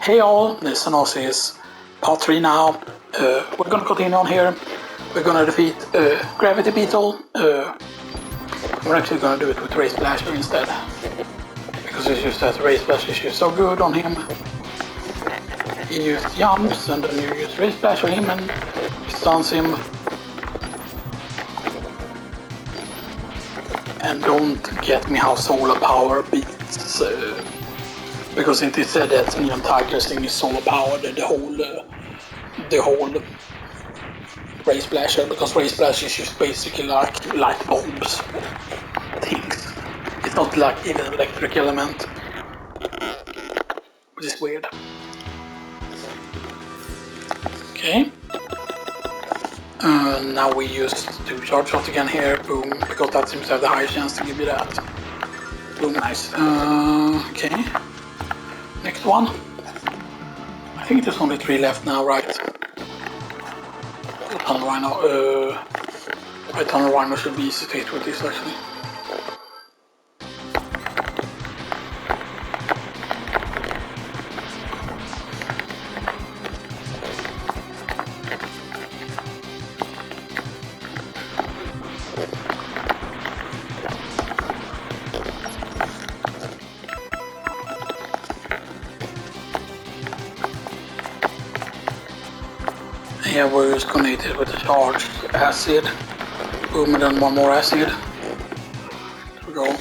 Hey all, this is part 3 now. We're gonna continue on here. We're gonna defeat Gravity Beetle. We're actually gonna do it with Ray Splasher instead. Because it's just that Ray Splasher is just so good on him. He used jumps and then you use Ray Splasher him and stuns him. And don't get me how solar power beats. Because it is said that Neon Tiger's thing is solar powered, the whole Ray Splasher, because Ray Splasher is just basically like light bulbs things. It's not like even an electric element, which is weird. Okay. Now we use two charge shots again here, boom, because that seems to have the highest chance to give you that. Boom, nice. Okay. Next one. I think there's only 3 left now, right? Tunnel Rhino. My Tunnel Rhino should be easy to hit with this actually. Yeah, we're just gonna hit it with a charged acid. Boom, and then one more acid. There we go.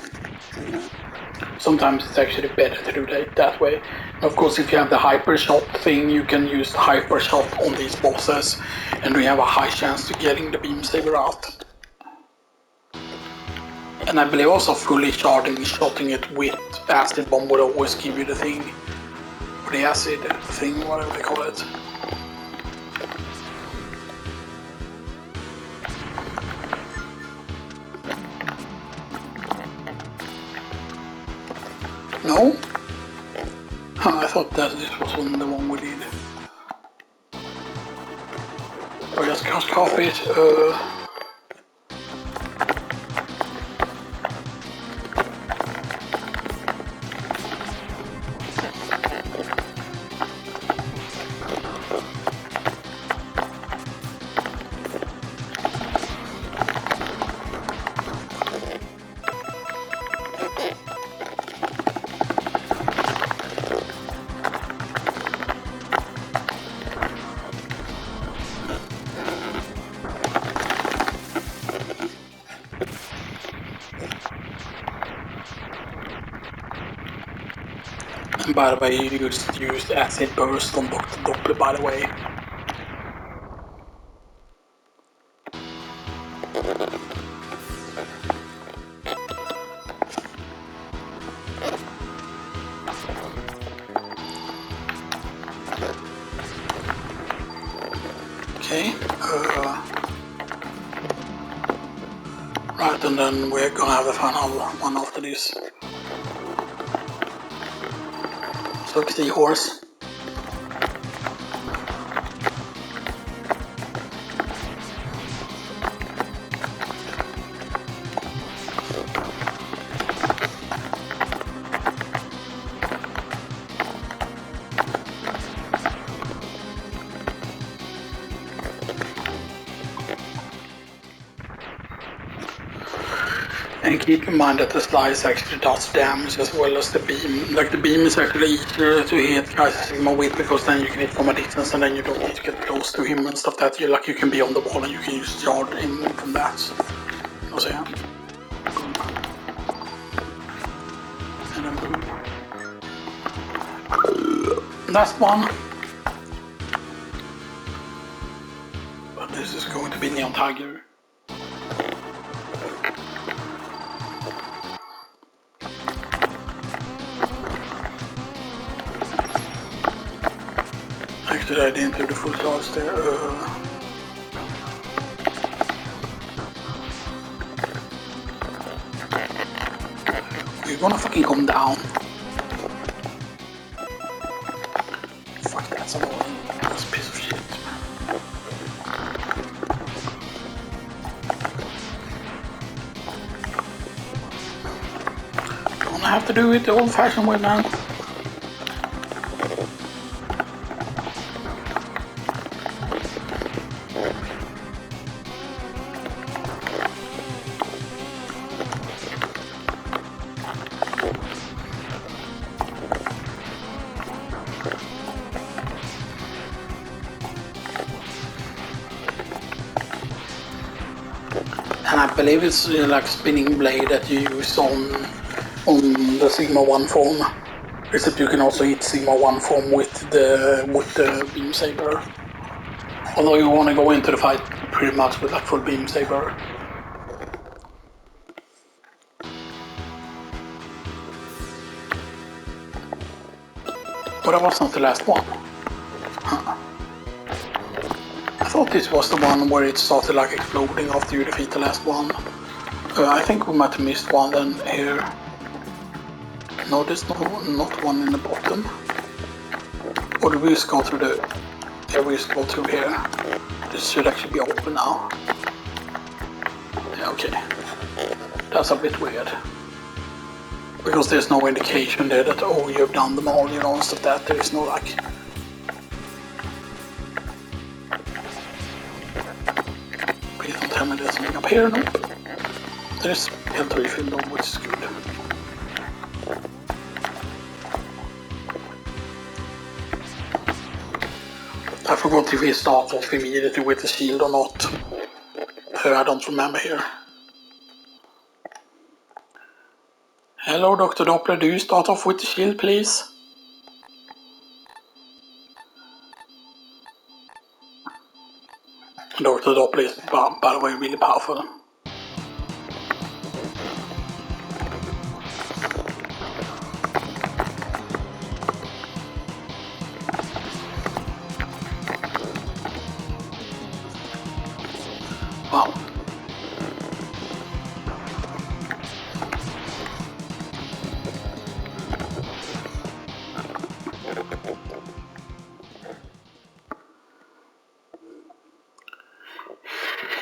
Sometimes it's actually better to do that way. And of course, if you have the hyper shot thing, you can use the hyper shot on these bosses, and we have a high chance to getting the beam saber out. And I believe also fully shotting it with acid bomb would always give you the thing, or the acid thing, whatever they call it. No? I thought that this was the one we did. I just can't copy it. And by the way, you used acid burst on Dr. Doppler, by the way. Okay. Right, and then we're gonna have the final one after this. So Seahorse. And keep in mind that the slice actually does damage as well as the beam. Like the beam is actually easier to hit Kaiser Sigma with, because then you can hit from a distance and then you don't need to get close to him and stuff that you can be on the wall and you can use yard in from that. So yeah. Boom. And then boom. Last one. But this is going to be Neon Tiger. Actually, I didn't do the full charge there. You're gonna fucking come down. Fuck, that's annoying. That's a piece of shit, man. Gonna have to do it the old-fashioned way, man. And I believe it's like spinning blade that you use on the Sigma 1 form. Except you can also hit Sigma 1 form with the beam saber. Although you want to go into the fight pretty much with like full beam saber. But that was not the last one. Huh. I thought this was the one where it started like exploding after you defeat the last one. I think we might have missed one then here. No, there's not one in the bottom. Or did we just go through the... Yeah, we just go through here. This should actually be open now. Yeah, okay. That's a bit weird. Because there's no indication there that, oh, you've done them all, you know, and stuff that. There is no like... Please don't tell me there's something up here, nope. There's health refill though, which is good. I forgot if we start off immediately with the shield or not. I don't remember here. Hello, Dr. Doppler, do you start off with the shield, please? Dr. Doppler is, by the way, really powerful. Wow.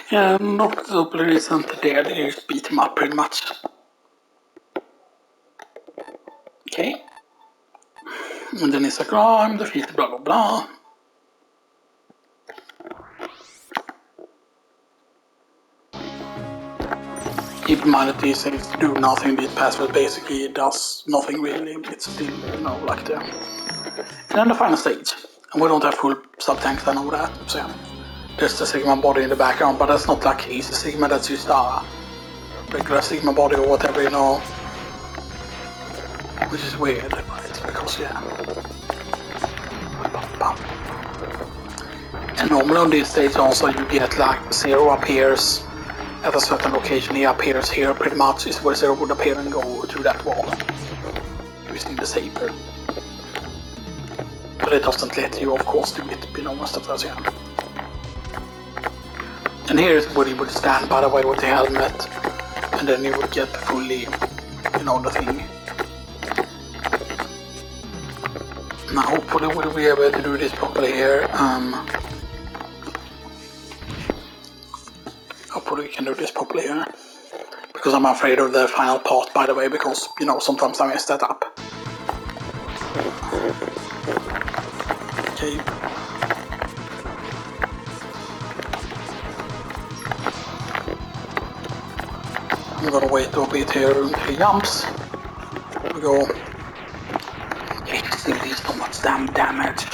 Yeah, Dr. Doppler isn't there, they just beat him up pretty much. Okay. And then it's like, oh, I'm defeated, blah blah blah. Keep in mind that these things do nothing, this password basically does nothing really, it's still, you know, like the... And then the final stage. And we don't have full sub-tanks, I know that, so yeah. There's the Sigma body in the background, but that's not like easy Sigma, that's just a regular Sigma body or whatever, you know. Which is weird, right? Because, yeah. And normally on this stage also you get like Zero appears at a certain location, he appears here pretty much, is where Zero would appear and go through that wall. Using the saber. But it doesn't let you, of course, do it, you know, most of those, yeah. And here is where you would stand, by the way, with the helmet, and then you would get fully, you know, the thing. Now, hopefully we'll be able to do this properly here. Hopefully we can do this properly here. Because I'm afraid of the final part, by the way, because, you know, sometimes I mess that up. Okay. I'm gonna wait a bit here until he jumps. There we go. It still is so much damn damage.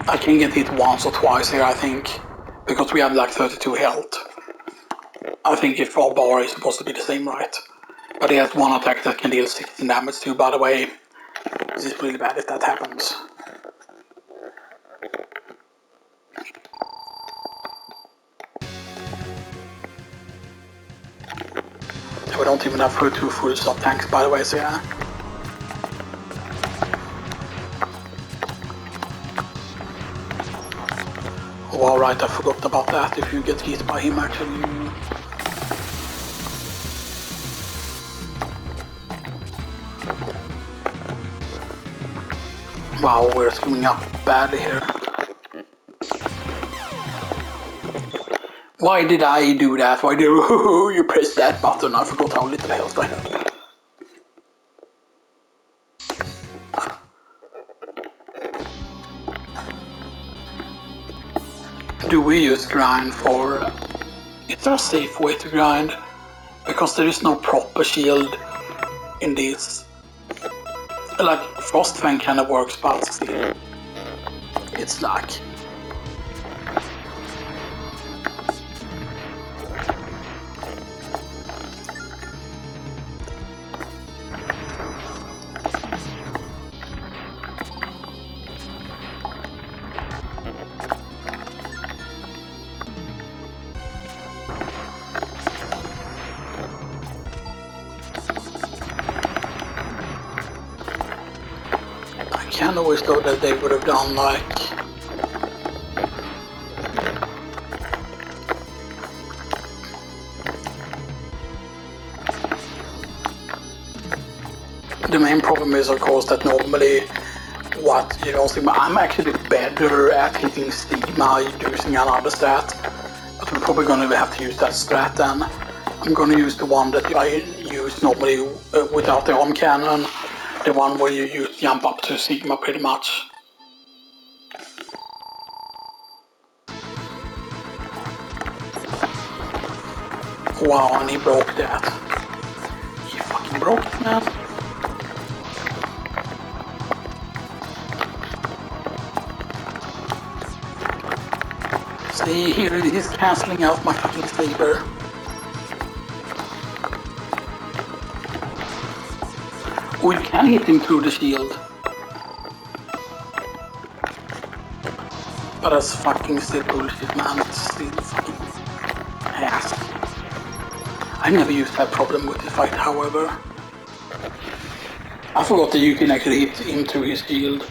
I can get hit once or twice here, I think, because we have like 32 health. I think if our bar is supposed to be the same, right? But he has one attack that can deal 16 damage too, by the way. This is really bad if that happens. We don't even have 2 full stop tanks, by the way, so yeah. Oh, alright, I forgot about that. If you get hit by him, actually. Wow, we're screwing up badly here. Why did I do that? Why did you press that button? I forgot how little health I had. Do we just grind for... Is there a safe way to grind? Because there is no proper shield in this. Like, Frostfang kind of works, but still. It's like... kinda wish though that they would have done like the main problem is of course that normally what you don't see, I'm actually better at hitting Stigma using another strat, but we're probably gonna have to use that strat then. I'm gonna use the one that I use normally without the arm cannon, the one where you jump up to Sigma pretty much. Wow, and he broke that. He fucking broke it, man. See, here it is cancelling out my fucking saber. We can hit him through the shield. But that's fucking still bullshit, man. It's still fucking ass. I never used that problem with the fight, however. I forgot that you can actually hit him through his shield.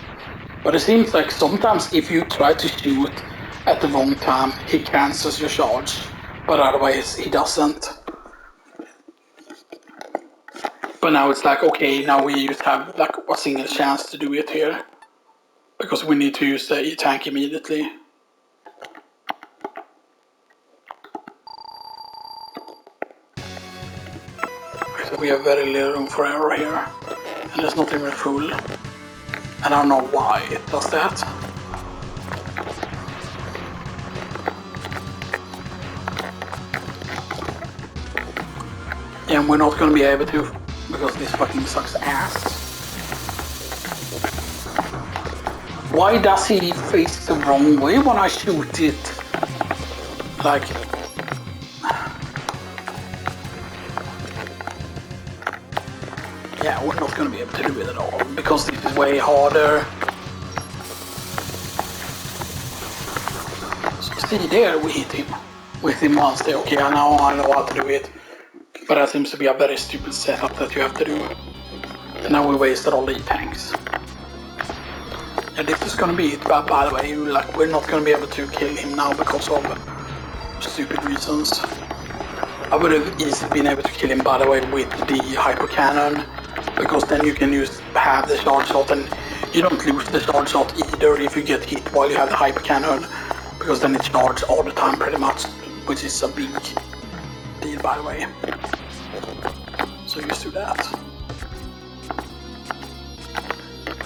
But it seems like sometimes if you try to shoot at the wrong time, he cancels your charge. But otherwise, he doesn't. But now it's like, okay, now we just have like a single chance to do it here. Because we need to use the E-tank immediately. So we have very little room for error here. And it's not even full. And I don't know why it does that. Yeah, and we're not gonna be able to because this fucking sucks ass. Why does he face the wrong way when I shoot it? Like... Yeah, we're not gonna be able to do it at all, because this is way harder. So see there, we hit him. With him once there, okay, now I know how to do it. But that seems to be a very stupid setup that you have to do. And now we wasted all the tanks. And this is gonna be it, but by the way, like, we're not gonna be able to kill him now because of stupid reasons. I would have easily been able to kill him, by the way, with the hyper cannon, because then you can have the charge shot, and you don't lose the charge shot either if you get hit while you have the hyper cannon, because then it's charged all the time pretty much, which is a big deal, by the way. So used to that.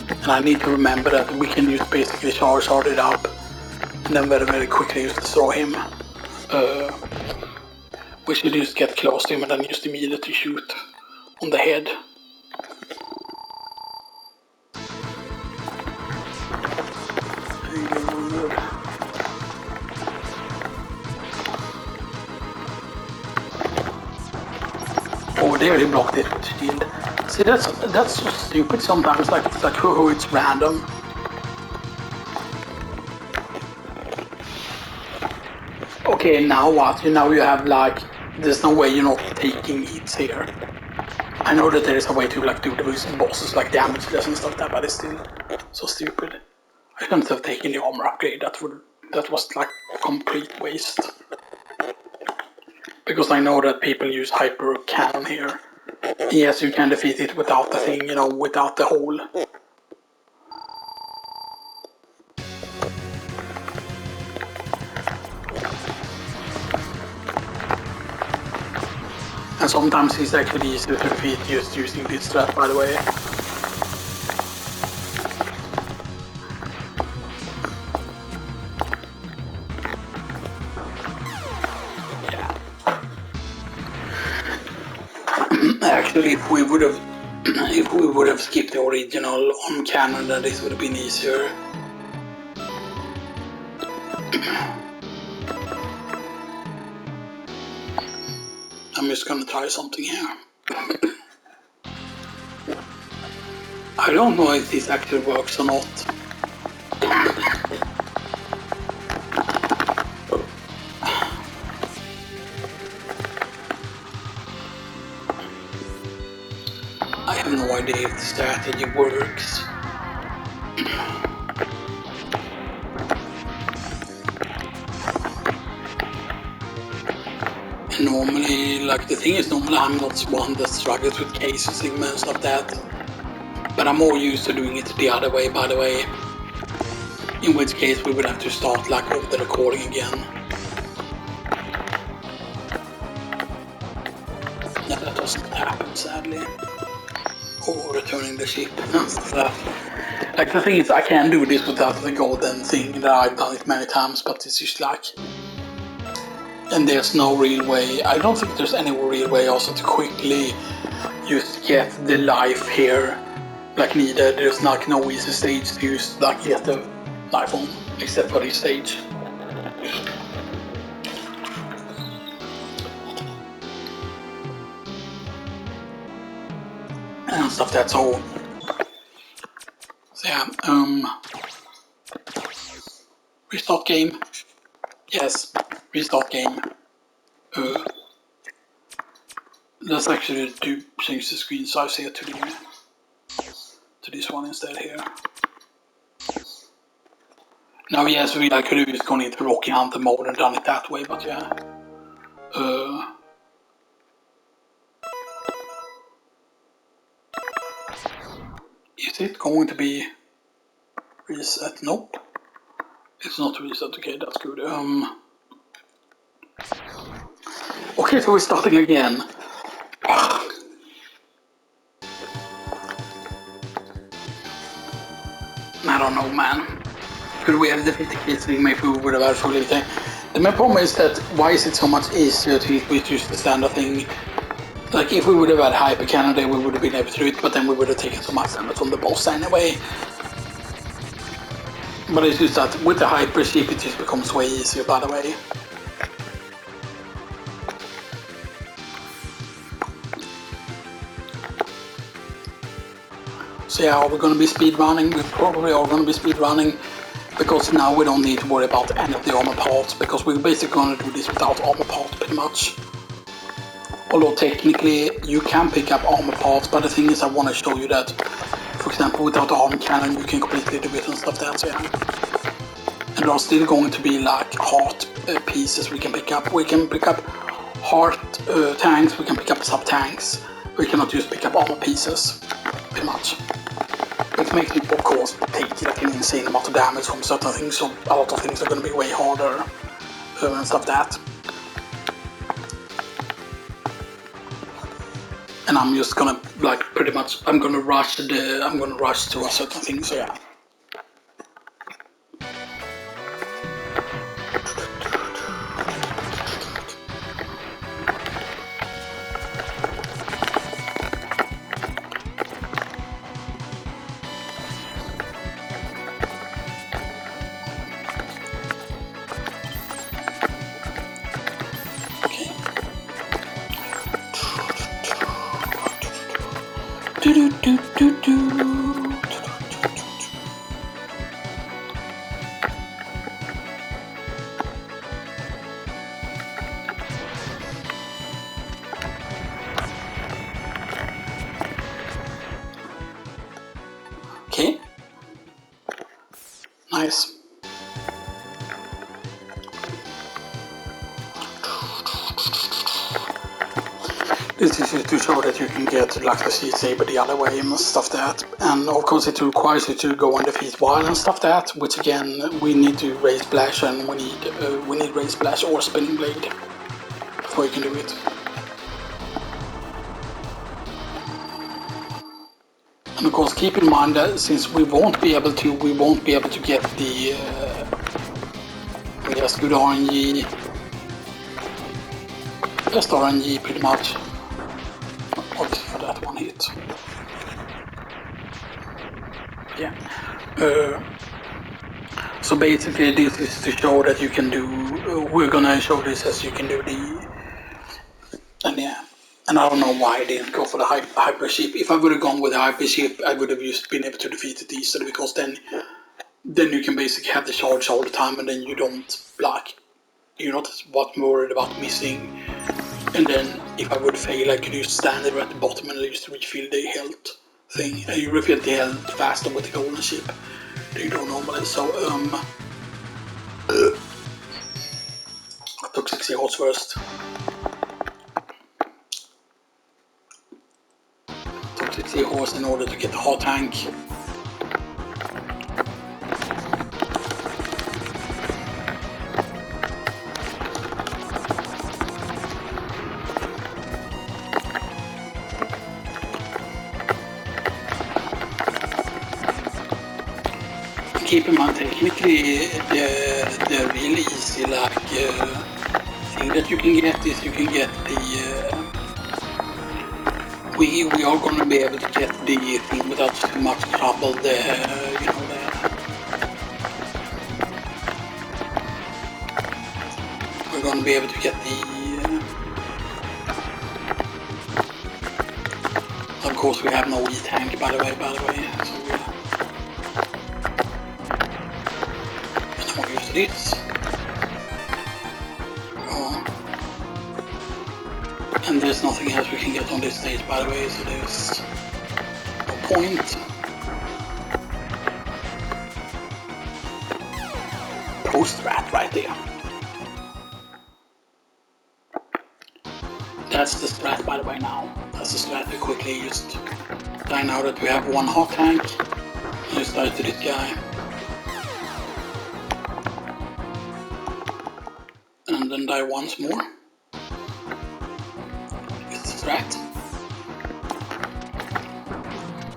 And I need to remember that we can use basically charge it up, and then very quickly just destroy him. We should just get close to him and then just immediately shoot on the head. Over there he blocked it with the shield. See, that's so stupid sometimes, like it's like oh, it's random. Okay, now what? Now you have like, there's no way you're not taking hits here. I know that there is a way to like do those bosses like damageless and stuff like that, but it's still so stupid. I shouldn't have taken the armor upgrade. That was like a complete waste. Because I know that people use hyper cannon here. Yes, you can defeat it without the thing, without the hole. And sometimes it's actually easier to defeat just using this strat, by the way. Actually, if we would have skipped the original on cannon, then this would have been easier. I'm just gonna try something here. I don't know if this actually works or not. I have no idea if the strategy works. Normally, like the thing is, normally I'm not one that struggles with cases, Sigma and stuff that. But I'm more used to doing it the other way, by the way. In which case we would have to start like over the recording again. No, that doesn't happen, sadly. Or returning the ship and stuff. Like the thing is, I can do this without the golden thing that I've done it many times, but it's just like... And there's no real way, I don't think there's any real way also to quickly just get the life here like needed. There's like no easy stage to just like get the life on, except for this stage. And stuff that's all. So yeah, restart game. Yes, restart game. Let's actually do change the screen size here to this one instead here. Now yes, I could have just gone into Rocky Hunter mode and done it that way, but yeah. Is it going to be reset? Nope. It's not reset, okay, that's good. Okay, so we're starting again. I don't know, man. Could we have defeated the thing? Maybe we would have actually taken. The main problem is that why is it so much easier to hit with just the standard thing? Like if we would have had Hyper Cannon, we would have been able to do it, but then we would have taken so much damage from the boss anyway. But it's just that with the Hyper Ship it just becomes way easier, by the way. So yeah, are we going to be speedrunning? We probably are going to be speedrunning, because now we don't need to worry about any of the armor parts, because we're basically going to do this without armor parts pretty much. Although technically you can pick up armor parts, but the thing is I want to show you that, for example, without the armor cannon you can completely do it and stuff like that, so yeah. And there are still going to be like heart pieces we can pick up. We can pick up heart tanks, we can pick up sub-tanks. We cannot just pick up armor pieces, pretty much. It makes me, of course, take like an insane amount of damage from certain things, so a lot of things are going to be way harder and stuff like that. And I'm just gonna like pretty much I'm gonna rush to a certain thing, so yeah. Okay. Nice. This is to show that you can get like the Seed Saber the other way and stuff that. And of course it requires you to go and defeat Wild and stuff that, which again we need to raise Splash, and we need raise Splash or Spinning Blade before you can do it. And of course keep in mind that since we won't be able to get the just good RNG, just RNG pretty much. Oops, for that one hit. Yeah. So basically this is to show that you can do, we're gonna show this as you can do the, and yeah. And I don't know why I didn't go for the Hyper Ship. If I would have gone with the Hyper Ship, I would have just been able to defeat it easily, because then you can basically have the charge all the time, and then you don't, like, you're not worried about missing. And then if I would fail, I could just stand there at the bottom and just refill the health thing. And you refill the health faster with the golden ship. they do normally. So I took 60 horse first. Took 60 horse in order to get the hot tank. Keep in mind, technically, the really easy thing that you can get is you can get the. We are going to be able to get the thing without too much trouble. We're going to be able to get the. Of course, we have no E-tank, by the way. So we'll use this. And there's nothing else we can get on this stage, by the way, so there's no point. Post-rat right there. That's the strat, by the way, now. That's the strat we quickly just die now that we have one hot tank. Let's die to this guy. And then die once more. Right.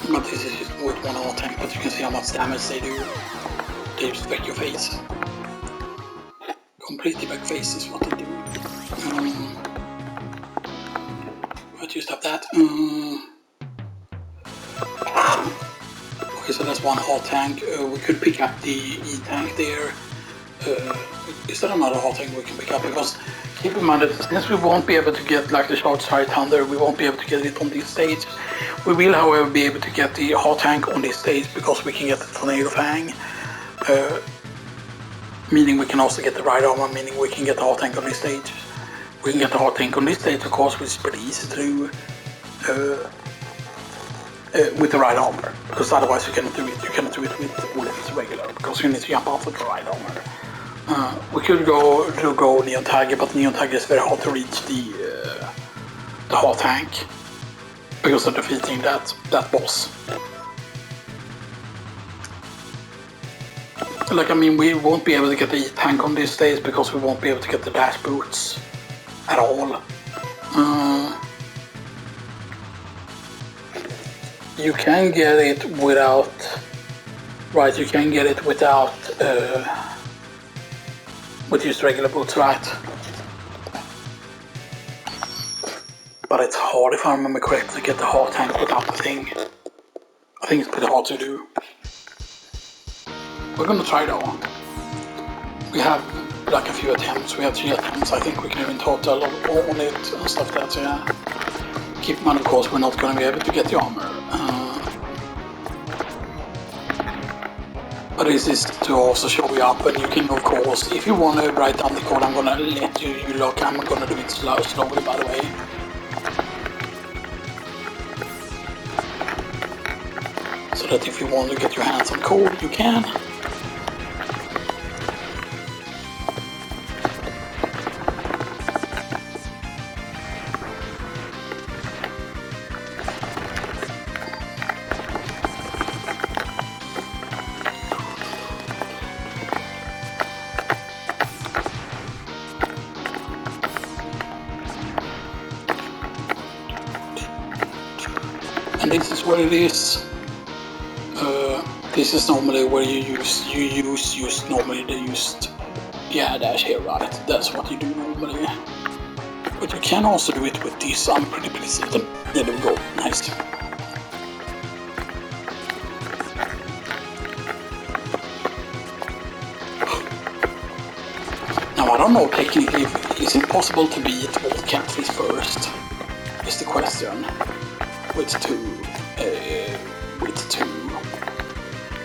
But this is just with one hot tank, but you can see how much damage they do. They just wreck your face. Completely back face is what they do. But you stop that. Okay, so that's one hot tank. We could pick up the E-tank there. Is there another hot tank we can pick up? Because keep in mind that since we won't be able to get like the short-sighted Thunder, we won't be able to get it on this stage. We will, however, be able to get the hot tank on this stage because we can get the Tornado Fang. Meaning we can also get the right armor, meaning we can get the hot tank on this stage. We can get the hot tank on this stage, of course, which is pretty easy to do with the right armor. Because otherwise you cannot do it. You cannot do it with bullets regular, because you need to jump off with the right armor. We could go Neon Tiger, but Neon Tiger is very hard to reach the hot tank because of defeating that boss. Like, I mean, we won't be able to get the E-tank on this stage because we won't be able to get the dash boots at all. You can get it without. Right, you can get it without. With just regular boots, right? But it's hard, if I remember correctly, to get the hot tank without the thing. I think it's pretty hard to do. We're gonna try though. We have like a few attempts. We have 3 attempts. I think we can even total on it and stuff like that. So yeah. Keep in mind, of course, we're not gonna be able to get the armor. But this is to also show you up, and you can, of course, if you want to write down the code, I'm gonna let you look. I'm gonna do it slowly, by the way. So that if you want to get your hands on code, you can. And this is where it is. This is normally where you use normally they used, yeah, dash here, right? That's what you do normally. But you can also do it with this. I'm pretty pleased with them. There we go. Nice. Now I don't know technically, is it possible to beat Volt Catfish first? Is the question. With two.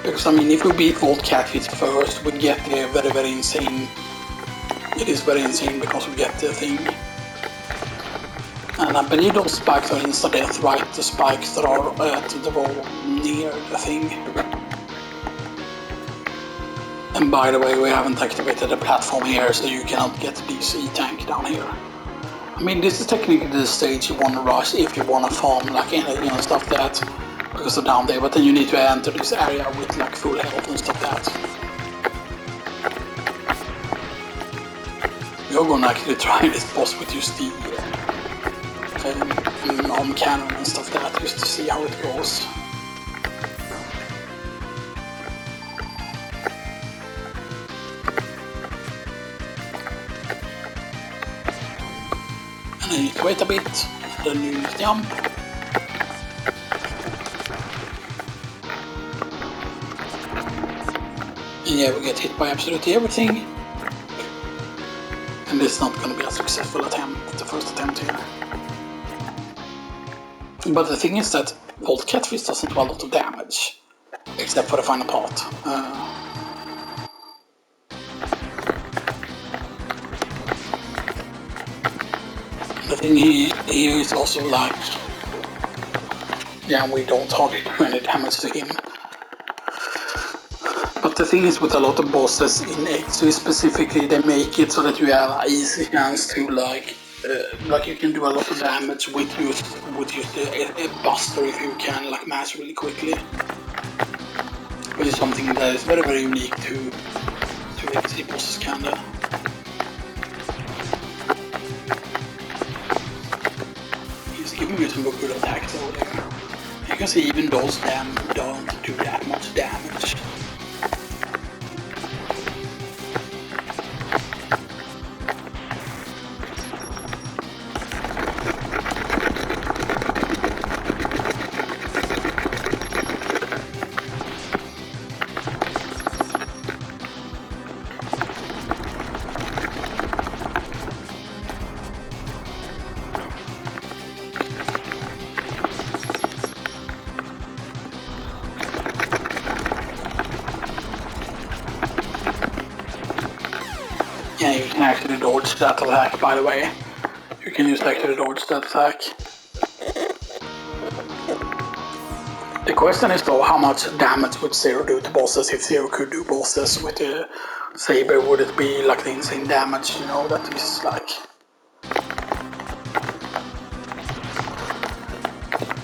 Because I mean, if we beat Volt Catfish first, we get the very insane. It is very insane because we get the thing. And I believe those spikes are insta-death, right? The spikes that are at the wall near the thing. And by the way, we haven't activated the platform here, so you cannot get this E-tank down here. I mean, this is technically the stage you want to rush if you want to farm like energy and stuff that because of down there, but then you need to enter this area with like full health and stuff that. We're gonna actually try this boss with just the arm cannon and stuff that, just to see how it goes. And then you wait a bit, then you jump. And yeah, we get hit by absolutely everything. And this is not going to be a successful attempt, the first attempt here. But the thing is that Volt Catfish doesn't do a lot of damage, except for the final part. The thing here is also like, yeah, we don't hardly do any damage to him. But the thing is with a lot of bosses in X3 specifically, they make it so that you have an easy chance to like you can do a lot of damage with just a buster if you can like mash really quickly. Which is something that is very, very unique to X3 bosses kinda. He's giving me some good attacks over there. You can see even those don't do that much damage. Yeah, you can actually dodge that attack, by the way. You can just actually dodge that attack. The question is though, how much damage would Zero do to bosses if Zero could do bosses with the saber? Would it be like the insane damage, you know, that is like...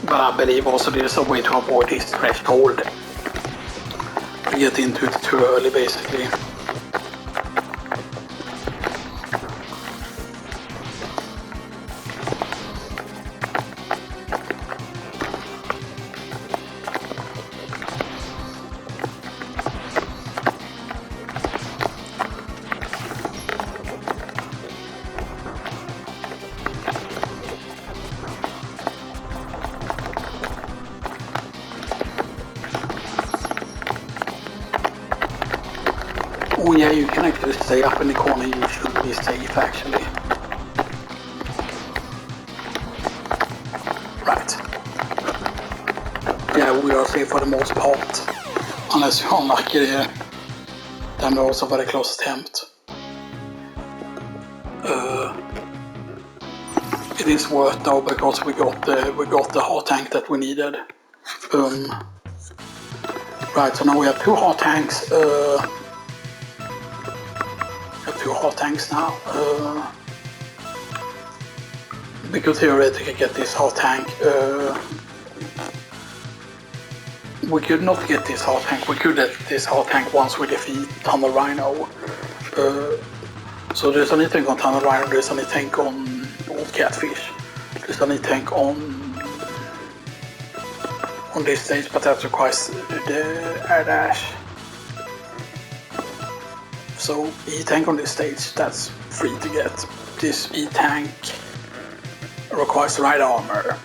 But I believe also there's a way to avoid this threshold. To get into it too early, basically. Oh yeah, you can actually stay up in the corner, you should be safe actually. Right. Yeah, we are safe for the most part. Unless you're unlucky there. Then we're also very close attempt. It is worth though because we got the heart tank that we needed. Right, so now we have two heart tanks. Two heart tanks now. We could theoretically get this heart tank. We could not get this heart tank. We could get this heart tank once we defeat Tunnel Rhino. So there's an E-tank on Tunnel Rhino, there's an E-tank on Old Catfish. There's an E-tank on this stage, but that requires the air dash. So E-tank on this stage, that's free to get. This E-tank requires ride armor.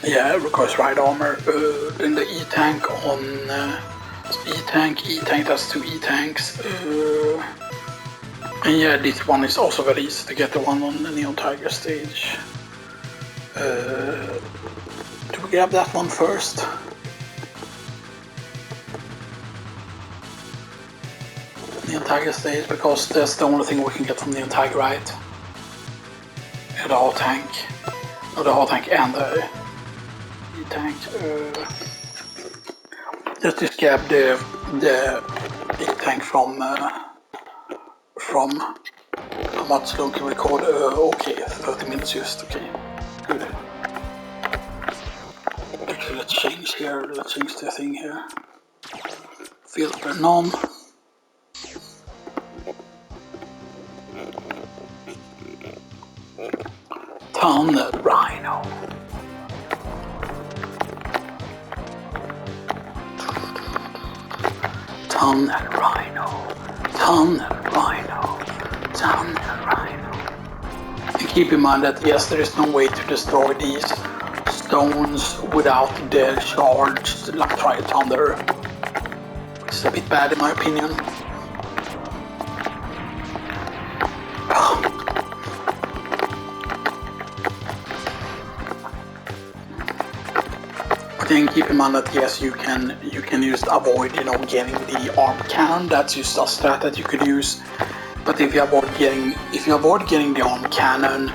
Yeah, it requires ride armor. In the E-tank on E-tank, that's two E-tanks. And yeah, this one is also very easy to get, the one on the Neon Tiger stage. Do we grab that one first? Neon Tiger stage, because that's the only thing we can get from Neon Tiger, right? Yeah, the heart tank. No, the heart tank and the E-tank. Let's just grab the the big tank from how much long can we record? Okay, 30 minutes just, okay, good. Actually, let's change here, let's change the thing here. Filter none. Tunnel Rhino. Tunnel Rhino. Tunnel Rhino. Tunnel Rhino. And keep in mind that yes, there is no way to destroy these stones without the charged Lactite Thunder. Which is a bit bad in my opinion. Then keep in mind that yes, you can just avoid getting the arm cannon. That's just a strat that you could use. But if you avoid getting the arm cannon,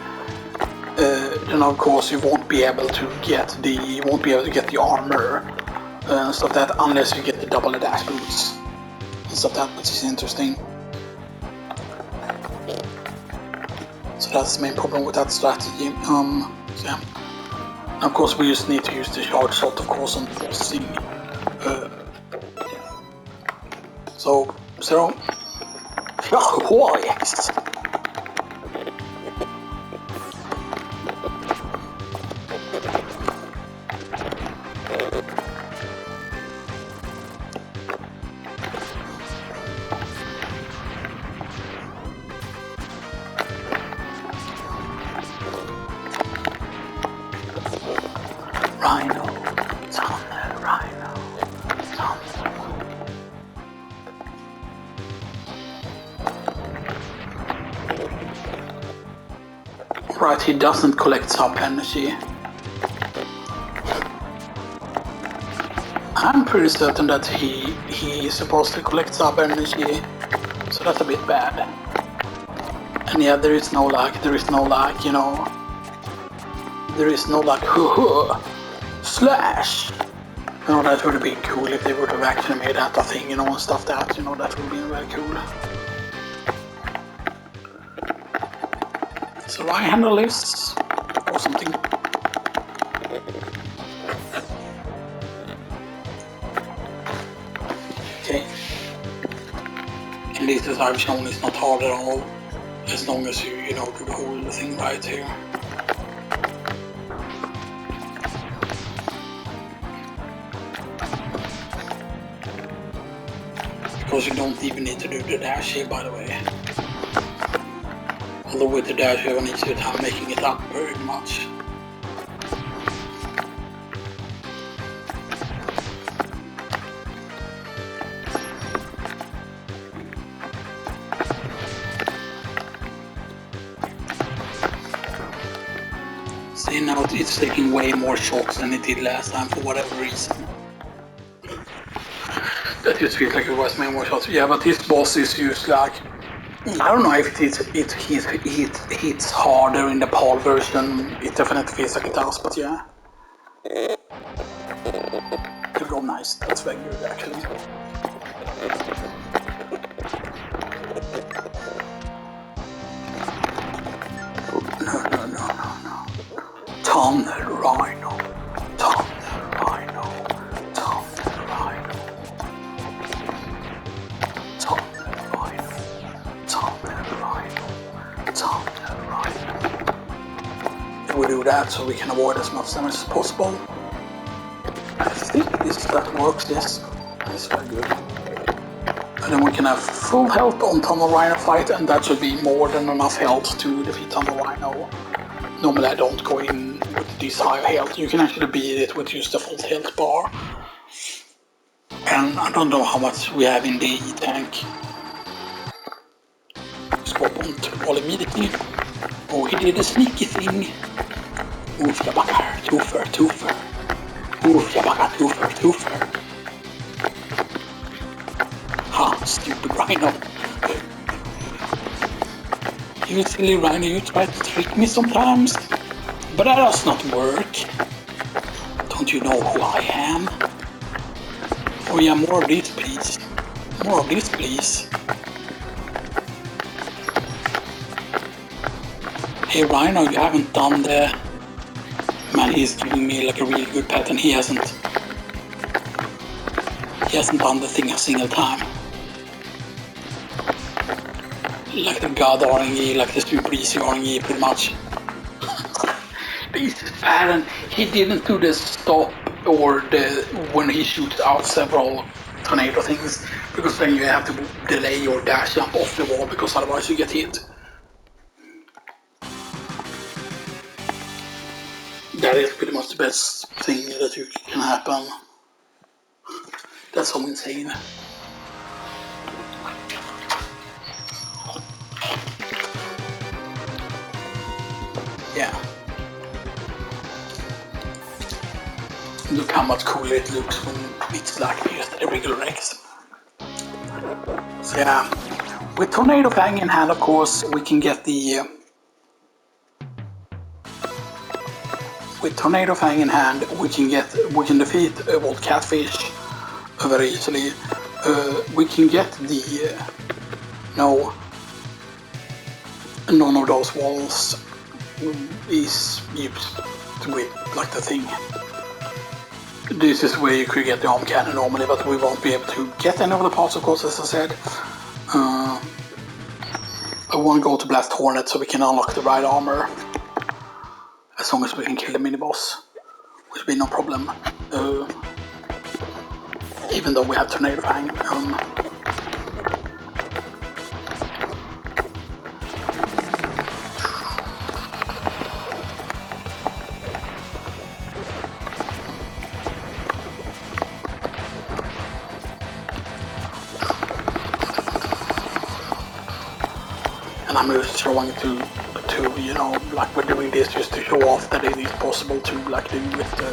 then of course you won't be able to get the armor and stuff like that unless you get the double dash boots and stuff like that, which is interesting. So that's the main problem with that strategy. So yeah. Of course, we just need to use the charge shot, of course, on bossing. So, yes. Rhino, Tunnel Rhino, Tunnel. Right, he doesn't collect sub energy. I'm pretty certain that he is supposed to collect sub energy, so that's a bit bad. And yeah, there is no like, slash. That would have been cool if they would have actually made that a thing, and stuff that, that would have been very cool. So I handle this, or something. Okay. And this, as I've shown, is not hard at all, as long as you do the whole thing right here. Because you don't even need to do the dash here, by the way. Although with the dash you have an easier time making it up very much. See, now it's taking way more shots than it did last time for whatever reason. That just feels like it was many more shots. Yeah, but this boss is used like, I don't know if it hits harder in the PAL version. It definitely feels like it does, but yeah. Good roll, nice. That's very good actually. No. Tunnel Rhino. Tunnel Rhino. Tunnel Rhino. Tunnel Rhino. Tunnel Rhino. Tunnel Rhino. And we do that so we can avoid as much damage as possible. I think that works, yes. That's very good. And then we can have full health on Tunnel Rhino fight, and that should be more than enough health to defeat Tunnel Rhino. Normally I don't go in with this high health. You can actually beat it with just the full health bar. And I don't know how much we have in the tank. Swap on Troll immediately. Oh, he did a sneaky thing. Oof, Jabaka, twofer. Oof, Jabaka, twofer. Ha, stupid Rhino. You silly Rhino, you try to trick me sometimes, but that does not work. Don't you know who I am? Oh yeah, more of these please. More of these please. Hey Rhino, you haven't done the... Man, he's giving me like a really good pet and he hasn't done the thing a single time. Like the God RNG, like the super easy RNG pretty much. He's fat and he didn't do the stop or the when he shoots out several tornado things, because then you have to delay your dash jump off the wall because otherwise you get hit. That is pretty much the best thing that you can happen. That's so insane. Yeah. Look how much cooler it looks when it's like just a regular X. So yeah, with Tornado Fang in hand, of course, we can get the... With Tornado Fang in hand, we can defeat Volt Catfish very easily. We can get the... none of those walls is used with like the thing. This is where you could get the arm cannon normally, but we won't be able to get any of the parts, of course, as I said. I want to go to Blast Hornet so we can unlock the right armor. As long as we can kill the mini-boss, which will be no problem. Even though we have Tornado Fang. And I'm just showing it to like we're doing this just to show off that it is possible to like do with the...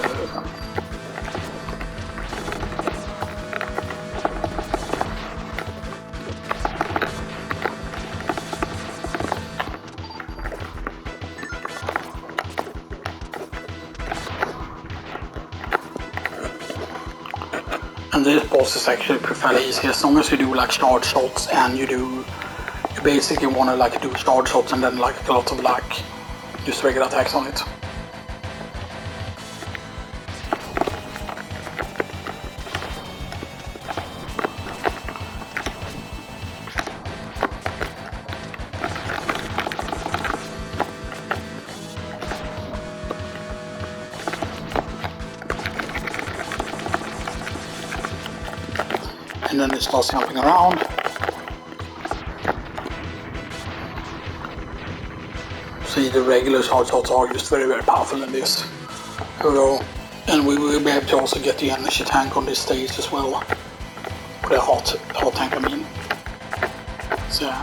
And this boss is actually fairly easy as long as you do like charge shots and you basically want to like do charge shots and then like a lot of like just regular attacks on it. And then it starts jumping around. See, the regular charge shots are just very, very powerful in this. Here we go. And we will be able to also get the energy tank on this stage as well. Or the hot tank, I mean. So yeah.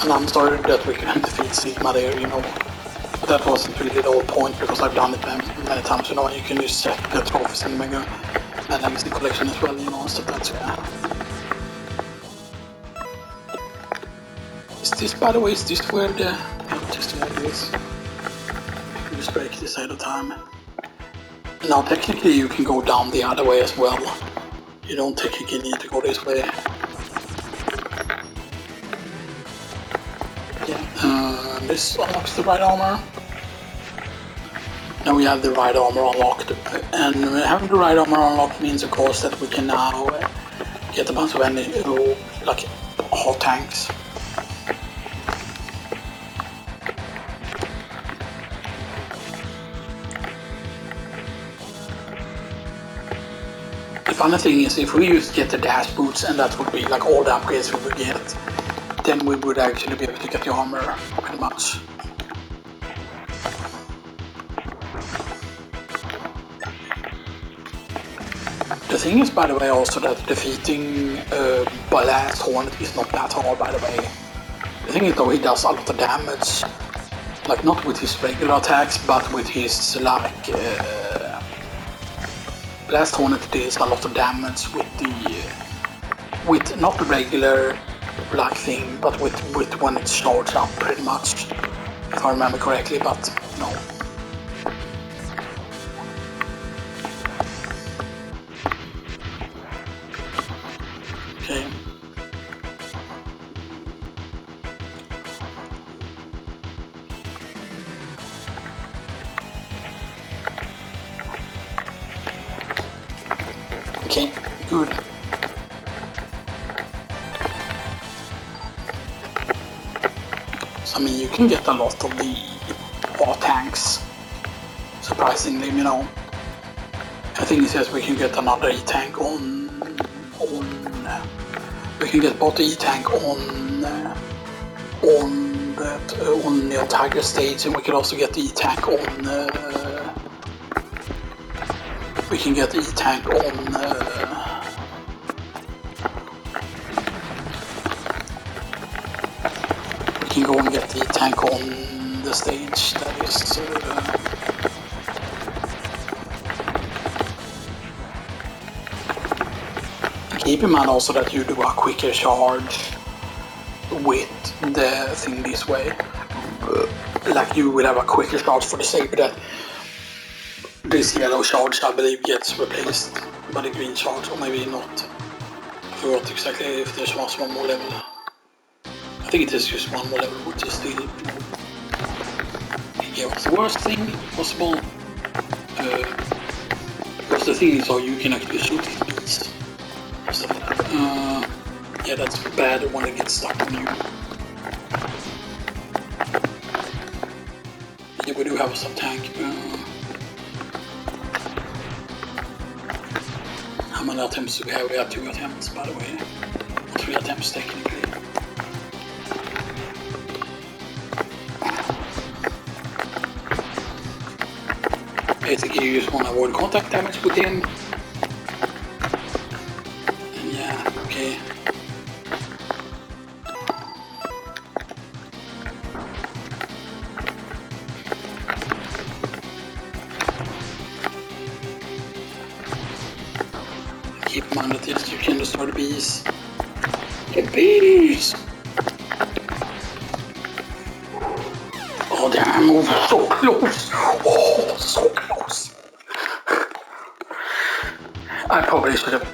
And I'm sorry that we couldn't defeat Sigma there, But that wasn't really the whole point because I've done it many times, and you can just check the trophies in Mega Legacy Collection as well, and stuff like that. Is this, by the way, is this where the... just like this. Just break this ahead of time. Now technically you can go down the other way as well. You don't technically need to go this way. Yeah, this unlocks the right armor. Now we have the right armor unlocked. And having the right armor unlocked means, of course, that we can now get a bunch of like hot tanks. The funny thing is, if we just get the dash boots and that would be like all the upgrades we would get, then we would actually be able to get the armor pretty much. The thing is, by the way, also that defeating Blast Hornet is not that hard, by the way. The thing is, though, he does a lot of damage. Like, not with his regular attacks, but with his, like... Blast Hornet deals a lot of damage with the... with not the regular black thing, but with when it charged up, pretty much. If I remember correctly, but no. Okay, good. So I mean, you can get a lot of the hot tanks, surprisingly, you know. I think it says we can get another E-tank on we can get both the E-tank on the Tiger stage, and we can also get the E-tank on we can get the E-tank on we can go and get the E-tank on the stage that is keep in mind also that you do a quicker charge with the thing this way. Like you will have a quicker charge for the saber that this yellow charge I believe gets replaced by the green charge, or maybe not. I forgot exactly if there's one more level. I think it is just one more level, which is still what's the worst thing possible. Because the thing is, you can actually shoot these stuff like that. Yeah, that's bad when it gets stuck on you. Yeah, we do have some tank. How many attempts do we have? We have 2 attempts, by the way. Or 3 attempts, technically. Basically, you just want to avoid contact damage with him. And yeah, okay. Keep in mind that you can destroy the bees. The bees! Oh damn, move so close! Oh, so close! I probably should have,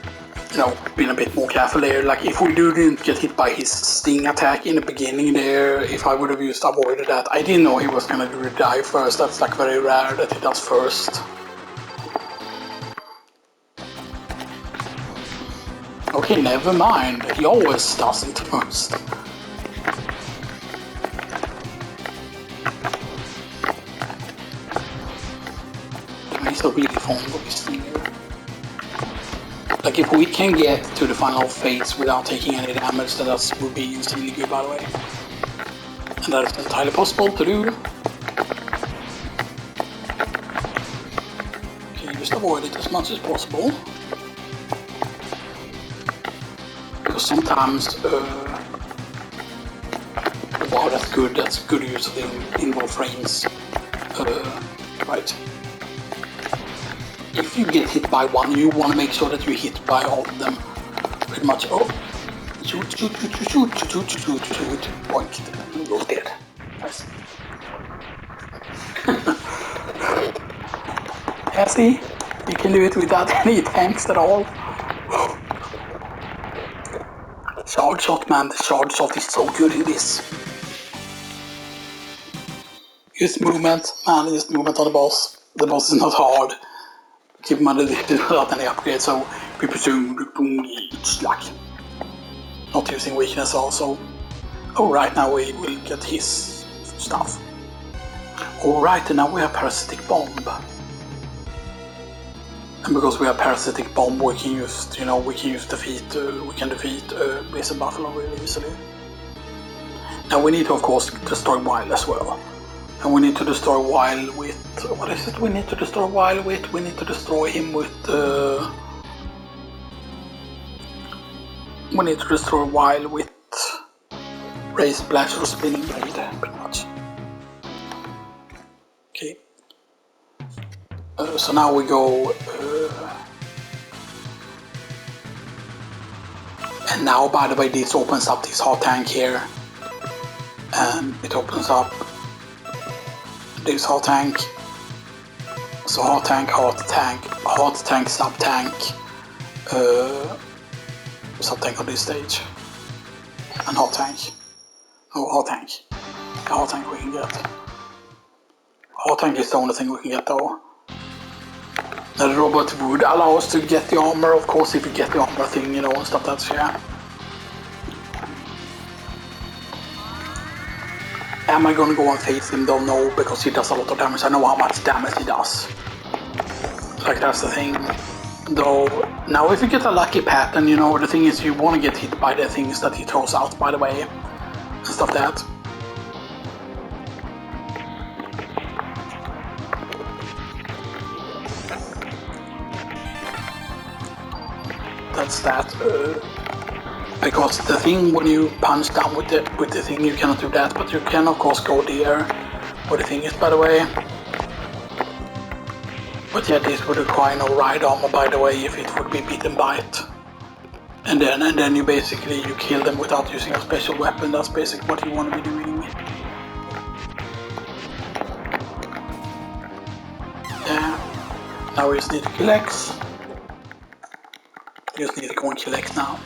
been a bit more careful there. Like, if we didn't get hit by his sting attack in the beginning there, if I would have avoided that. I didn't know he was gonna do the dive first. That's like very rare that he does first. Okay, never mind. He always does it first. He's a really fond of his thing here. Like, if we can get to the final phase without taking any damage, then that would be insanely good, by the way. And that is entirely possible to do. Okay, just avoid it as much as possible. Because sometimes, wow, that's good use of the involved frames. Right. If you get hit by one, you want to make sure that you hit by all of them. Pretty much. Oh, shoot. Boink. You're dead. Nice. Yeah, see? You can do it without any tanks at all. Charge shot, man. The charge shot is so good in this. Use movement, man. Use movement on the boss. The boss is not hard. Keep in mind that it without any upgrade, so we presume it's like not using weakness also. Alright, now we will get his stuff. Alright, and now we have Parasitic Bomb. And because we have Parasitic Bomb, we can defeat Blizzard Buffalo really easily. Now we need to, of course, destroy Wild as well. And we need to destroy Wild with... what is it we need to destroy Wild with? We need to destroy him with... we need to destroy Wild with... Raise Splash or Spinning Blade, pretty much. Okay. So now we go... and now, by the way, this opens up this hot tank here. And it opens up this hot tank. So hot tank, sub-tank, sub-tank on this stage. And hot tank. Oh, hot tank. The hot tank we can get. Hot tank is the only thing we can get though. The robot would allow us to get the armor, of course, if we get the armor thing, you know, and stuff. That's yeah. Am I gonna go and face him? Don't know, because he does a lot of damage. I know how much damage he does. Like, that's the thing. Though, now if you get a lucky pattern, you know, the thing is you want to get hit by the things that he throws out, by the way, and stuff that. That's that. Because the thing, when you punch down with the thing, you cannot do that, but you can of course go there where the thing is, by the way. But yeah, this would require no ride armor, by the way, if it would be beat and bite. And then you basically you kill them without using a special weapon. That's basically what you want to be doing. Yeah. Now we just need to kill X. You just need to go and kill X now.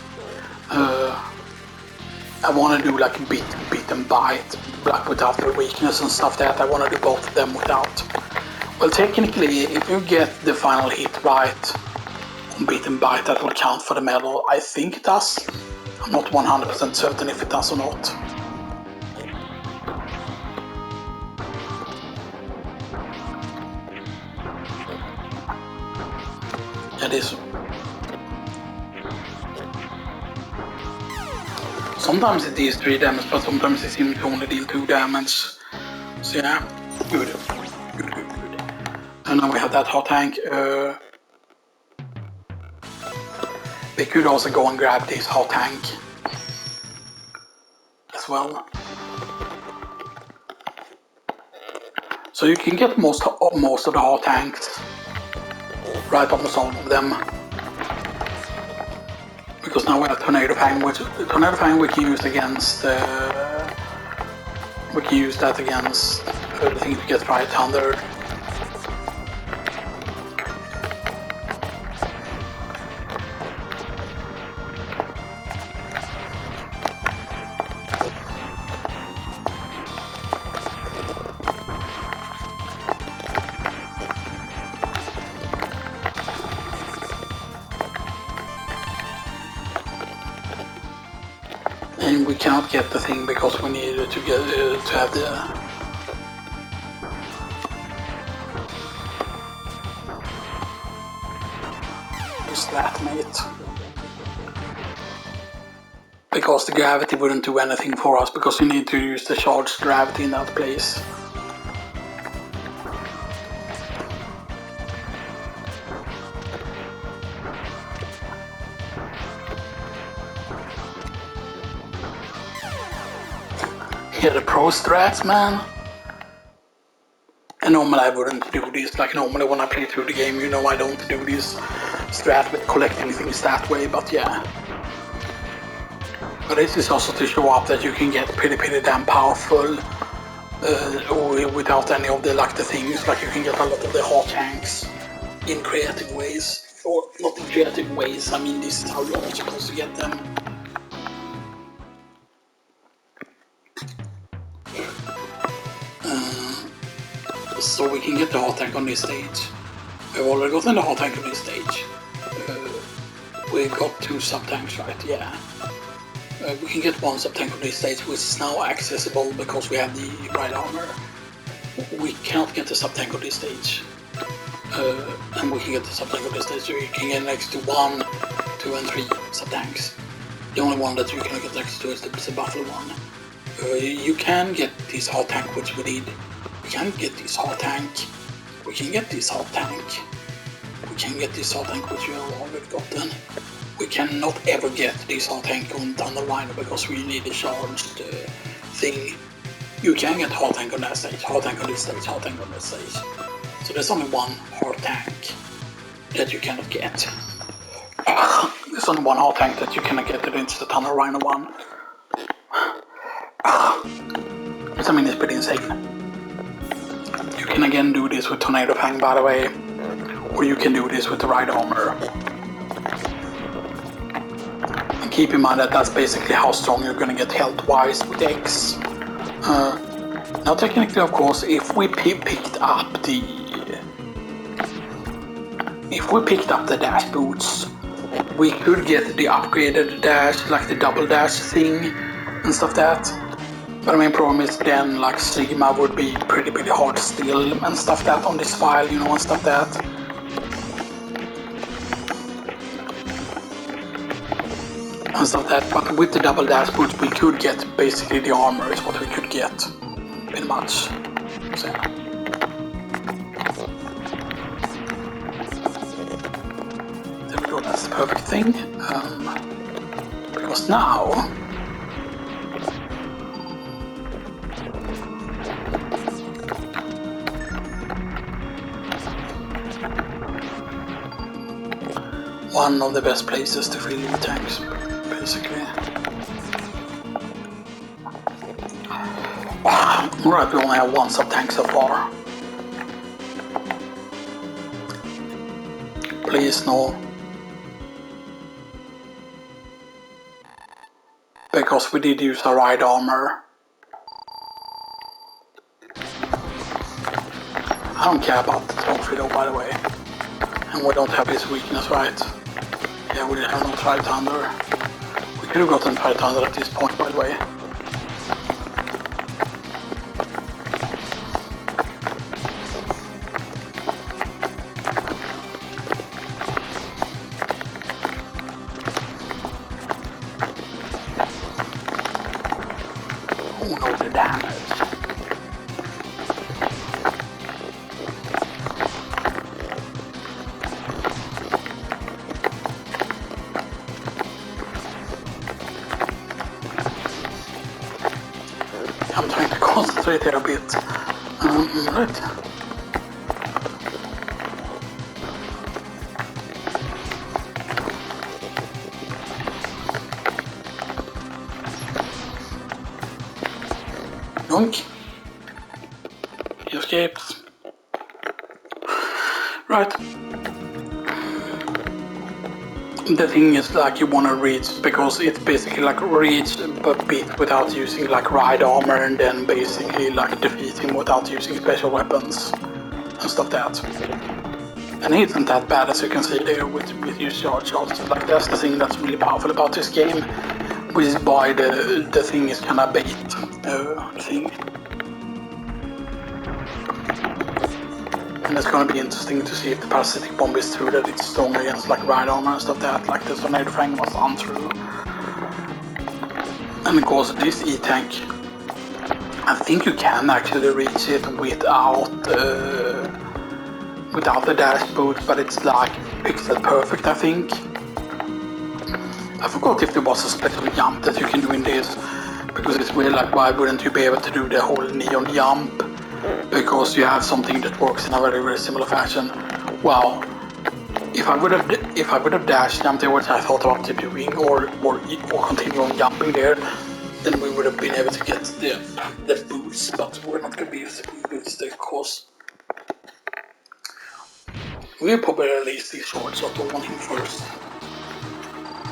I want to do like beat and bite, like without their weakness and stuff that. I want to do both of them without. Well, technically, if you get the final hit right on beat and bite, that will count for the medal. I think it does. I'm not 100% certain if it does or not. It is. Sometimes it deals 3 damage, but sometimes it seems to only deal 2 damage. So yeah, good. And now we have that hot tank. We could also go and grab this hot tank as well. So you can get most of the hot tanks, right, almost all of them. Because now we have Tornado Fang, which Tornado Fang we can use against. We can use that against the thing to get right under. And we cannot get the thing because we need to get to have the slat mate. Because the gravity wouldn't do anything for us, because we need to use the charged gravity in that place. Yeah, the pro strats, man. And normally I wouldn't do this. Like normally when I play through the game, you know, I don't do this strat with collecting things that way, but yeah. But this is also to show up that you can get pretty damn powerful without any of the things. Like you can get a lot of the hot tanks in creative ways. Or not in creative ways, I mean this is how you're supposed to get them. So we can get the hot tank on this stage. We've already gotten the hot tank on this stage. We got 2 sub-tanks, right? Yeah. We can get 1 sub-tank on this stage, which is now accessible because we have the right armor. We cannot get the sub-tank on this stage. And we can get the sub-tank on this stage, so you can get next to 1, 2 and 3 sub-tanks. The only one that you cannot get access to is the Buffalo one. You can get this hot tank, which we need. We can get this hot tank. We can get this hot tank. We can get this hot tank, which we have already gotten. We cannot ever get this hot tank on down the line because we need a charged thing. You can get hot tank on that stage, hot tank on this stage, hot tank on that stage. So there's only 1 hot tank that you cannot get. There's only 1 hot tank that you cannot get. It's the Tunnel Rhino one. Which I mean is pretty insane. You can again do this with Tornado Fang, by the way, or you can do this with the right armor. And keep in mind that that's basically how strong you're gonna get health-wise with X. Now technically, of course, if we picked up if we picked up the dash boots, we could get the upgraded dash, like the double dash thing and stuff that. But the main problem is then like Sigma would be pretty hard still and stuff that on this file, you know, and stuff that. And stuff that, but with the double dash boots we could get basically the armor is what we could get, pretty much. So yeah. There we go, that's the perfect thing. Because now one of the best places to fill your tanks, basically. Right, we only have one sub-tank so far. Please no. Because we did use a ride armor. I don't care about the trophy though, by the way. And we don't have his weakness, right? Yeah, we have no Tri Thunder. We could have gotten Tri Thunder at this point, by the way. Oh no, the damage. I'm trying to concentrate here a bit. Right. Yoink. He escapes. Right. The thing is like you want to reach, because it's basically like reach a bit without using like ride armor and then basically like defeat him without using special weapons and stuff that. And he isn't that bad as you can see there with your charge shots. Like that's the thing that's really powerful about this game, which is why the thing is kind of bait thing. And it's gonna be interesting to see if the parasitic bomb is true that it's strong against like ride armor and stuff that, like the tornado fang was untrue. And of course this E-tank, I think you can actually reach it without the dash boots, but it's like pixel perfect, I think. I forgot if there was a special jump that you can do in this, because it's weird, like why wouldn't you be able to do the whole neon jump? Because you have something that works in a very similar fashion. Wow, if I would have dash jumped there, which I thought about doing, or continue on jumping there, then we would have been able to get the boots. But we're not going to be using boots there, of course. We'll probably release these short shot on him first,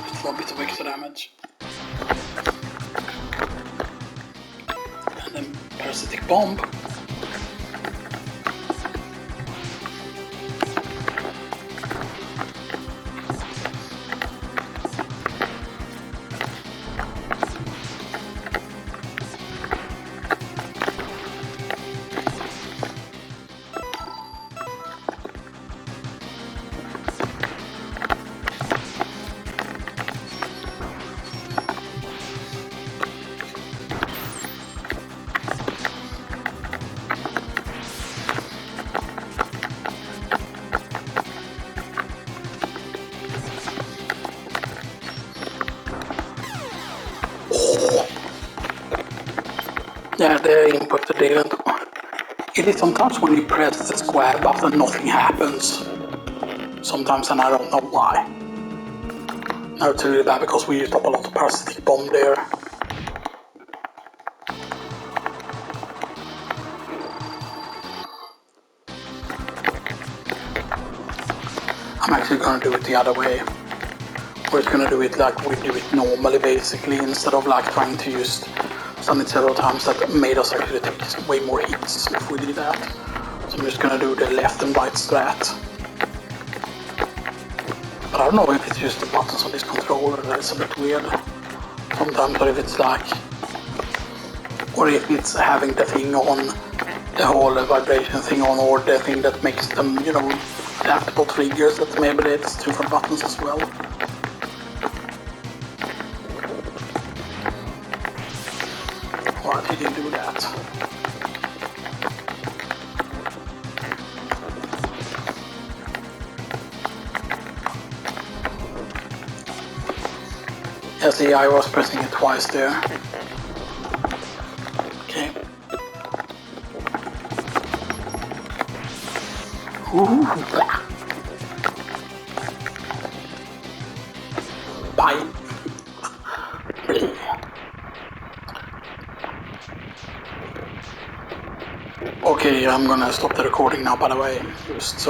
just for a bit of extra damage. And then parasitic bomb. Yeah, the input to didn't. It is sometimes when you press the square button, nothing happens. Sometimes, and I don't know why. No, it's really bad because we used up a lot of parasitic bomb there. I'm actually gonna do it the other way. We're just gonna do it like we do it normally, basically, instead of like trying to use done it several times that made us actually take way more hits if we did that. So I'm just gonna do the left and right strat. But I don't know if it's just the buttons on this controller that is a bit weird sometimes, or if it's like, or if it's having the thing on, the whole vibration thing on, or the thing that makes them, you know, adaptable triggers that maybe it's different buttons as well. Why did you do that? Yeah, see, I was pressing it twice there. Okay. Ooh, bye. Okay, I'm gonna stop the recording now, by the way, just so